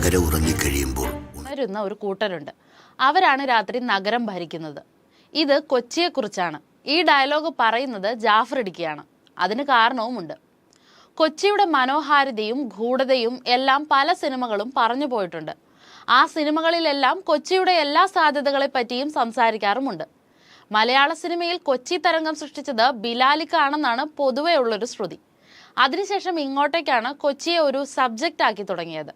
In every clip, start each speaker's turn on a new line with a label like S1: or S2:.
S1: നഗരം ഉറങ്ങിക്കഴിയുമ്പോൾ
S2: ഉണരുന്ന ഒരു കൂട്ടരുണ്ട്. അവരാണ് രാത്രി നഗരം ഭരിക്കുന്നത്. ഇത് കൊച്ചിയെക്കുറിച്ചാണ്. ഈ ഡയലോഗ് പറയുന്നത് ജാഫർ ഇടുക്കിയാണ്. അതിന് കാരണവുമുണ്ട്. കൊച്ചിയുടെ മനോഹാരിതയും ഗൂഢതയും എല്ലാം പല സിനിമകളും പറഞ്ഞു പോയിട്ടുണ്ട്. ആ സിനിമകളിലെല്ലാം കൊച്ചിയുടെ എല്ലാ സാധ്യതകളെ പറ്റിയും സംസാരിക്കാറുമുണ്ട്. മലയാള സിനിമയിൽ കൊച്ചി തരംഗം സൃഷ്ടിച്ചത് ബിലാലിക്കാണെന്നാണ് പൊതുവെ ഉള്ളൊരു ശ്രുതി. അതിനുശേഷം ഇങ്ങോട്ടേക്കാണ് കൊച്ചിയെ ഒരു സബ്ജക്റ്റ് ആക്കി തുടങ്ങിയത്.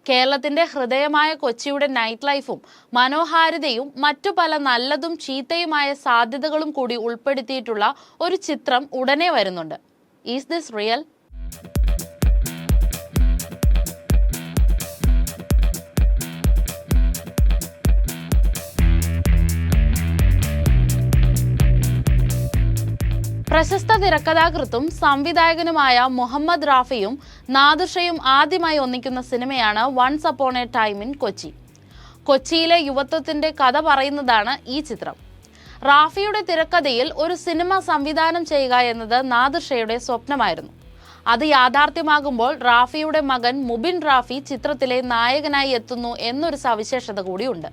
S2: കേരളത്തിന്റെ ഹൃദയമായ കൊച്ചിയുടെ നൈറ്റ് ലൈഫും മനോഹാരിതയും മറ്റു പല നല്ലതും ചീത്തയുമായ സാധ്യതകളും കൂടി ഉൾപ്പെടുത്തിയിട്ടുള്ള ഒരു ചിത്രം ഉടനെ വരുന്നുണ്ട്. Is this real? പ്രശസ്ത തിരക്കഥാകൃത്തും സംവിധായകനുമായ മുഹമ്മദ് റാഫിയും നാദിർഷയും ആദ്യമായി ഒന്നിക്കുന്ന സിനിമയാണ് once upon a time in Kochi. കൊച്ചിയിലെ യുവത്വത്തിന്റെ കഥ പറയുന്നതാണ് ഈ ചിത്രം. റാഫിയുടെ തിരക്കഥയിൽ ഒരു സിനിമ സംവിധാനം ചെയ്യുക എന്നത് നാദിർഷയുടെ സ്വപ്നമായിരുന്നു. അത് യാഥാർത്ഥ്യമാകുമ്പോൾ റാഫിയുടെ മകൻ മുബിൻ റാഫി ചിത്രത്തിലെ നായകനായി എത്തുന്നു എന്നൊരു സവിശേഷത കൂടിയുണ്ട്.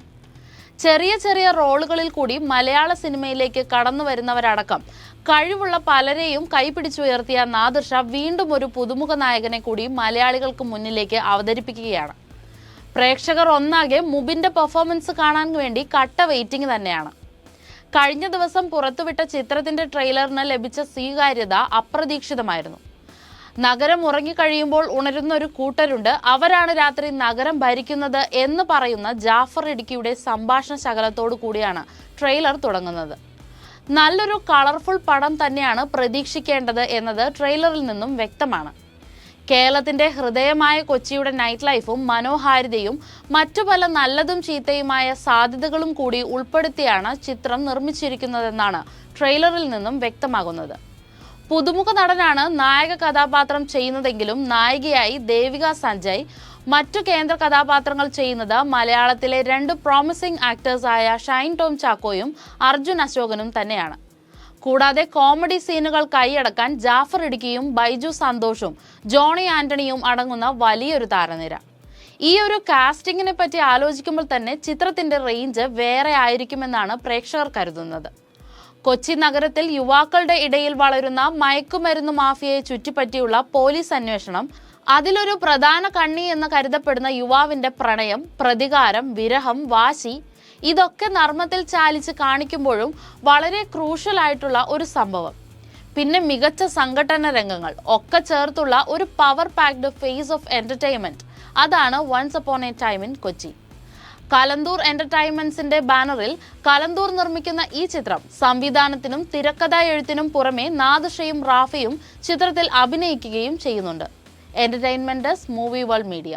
S2: ചെറിയ ചെറിയ റോളുകളിൽ കൂടി മലയാള സിനിമയിലേക്ക് കടന്നു വരുന്നവരടക്കം കഴിവുള്ള പലരെയും കൈപിടിച്ചുയർത്തിയ നാദിർഷ വീണ്ടും ഒരു പുതുമുഖ നായകനെ കൂടി മലയാളികൾക്ക് മുന്നിലേക്ക് അവതരിപ്പിക്കുകയാണ്. പ്രേക്ഷകർ ഒന്നാകെ മുബിന്റെ പെർഫോമൻസ് കാണാൻ വേണ്ടി കട്ട വെയിറ്റിംഗ് തന്നെയാണ്. കഴിഞ്ഞ ദിവസം പുറത്തുവിട്ട ചിത്രത്തിന്റെ ട്രെയിലറിന് ലഭിച്ച സ്വീകാര്യത അപ്രതീക്ഷിതമായിരുന്നു. നഗരം ഉറങ്ങിക്കഴിയുമ്പോൾ ഉണരുന്ന ഒരു കൂട്ടരുണ്ട്. അവരാണ് രാത്രി നഗരം ഭരിക്കുന്നത് എന്ന് പറയുന്ന ജാഫർ ഇടുക്കിയുടെ സംഭാഷണ ശകലത്തോടു കൂടിയാണ് ട്രെയിലർ തുടങ്ങുന്നത്. നല്ലൊരു കളർഫുൾ പടം തന്നെയാണ് പ്രതീക്ഷിക്കേണ്ടത് എന്നത് ട്രെയിലറിൽ നിന്നും വ്യക്തമാണ്. കേരളത്തിന്റെ ഹൃദയമായ കൊച്ചിയുടെ നൈറ്റ് ലൈഫും മനോഹാരിതയും മറ്റു പല നല്ലതും ചീത്തയുമായ സാധ്യതകളും കൂടി ഉൾപ്പെടുത്തിയാണ് ചിത്രം നിർമ്മിച്ചിരിക്കുന്നതെന്നാണ് ട്രെയിലറിൽ നിന്നും വ്യക്തമാകുന്നത്. പുതുമുഖ നടനാണ് നായക കഥാപാത്രം ചെയ്യുന്നതെങ്കിലും നായികയായി ദേവിക സഞ്ജയ്, മറ്റു കേന്ദ്ര കഥാപാത്രങ്ങൾ ചെയ്യുന്നത് മലയാളത്തിലെ 2 പ്രോമിസിംഗ് ആക്ടേഴ്സായ ഷൈൻ ടോം ചാക്കോയും അർജുൻ അശോകനും തന്നെയാണ്. കൂടാതെ കോമഡി സീനുകൾ കൈയടക്കാൻ ജാഫർ ഇടുക്കിയും ബൈജു സന്തോഷും ജോണി ആന്റണിയും അടങ്ങുന്ന വലിയൊരു താരനിര. ഈ ഒരു കാസ്റ്റിംഗിനെ പറ്റി ആലോചിക്കുമ്പോൾ തന്നെ ചിത്രത്തിന്റെ റേഞ്ച് വേറെ ആയിരിക്കുമെന്നാണ് പ്രേക്ഷകർ കരുതുന്നത്. കൊച്ചി നഗരത്തിൽ യുവാക്കളുടെ ഇടയിൽ വളരുന്ന മയക്കുമരുന്ന് മാഫിയയെ ചുറ്റിപ്പറ്റിയുള്ള പോലീസ് അന്വേഷണം, അതിലൊരു പ്രധാന കണ്ണി എന്ന് കരുതപ്പെടുന്ന യുവാവിന്റെ പ്രണയം, പ്രതികാരം, വിരഹം, വാശി, ഇതൊക്കെ നർമ്മത്തിൽ ചാലിച്ച് കാണിക്കുമ്പോഴും വളരെ ക്രൂഷ്യൽ ആയിട്ടുള്ള ഒരു സംഭവം. പിന്നെ മികച്ച സംഘടന രംഗങ്ങൾ ഒക്കെ ചേർത്തുള്ള ഒരു power packed phase of entertainment. അതാണ് once upon a time in Kochi. Kalanthoor എന്റർടൈൻമെന്റ്സിന്റെ ബാനറിൽ കലന്തൂർ നിർമ്മിക്കുന്ന ഈ ചിത്രം സംവിധാനത്തിനും തിരക്കഥാ എഴുത്തിനും പുറമെ നാദിർഷയും റാഫിയും ചിത്രത്തിൽ അഭിനയിക്കുകയും ചെയ്യുന്നുണ്ട്. Entertainment desk, movie world media.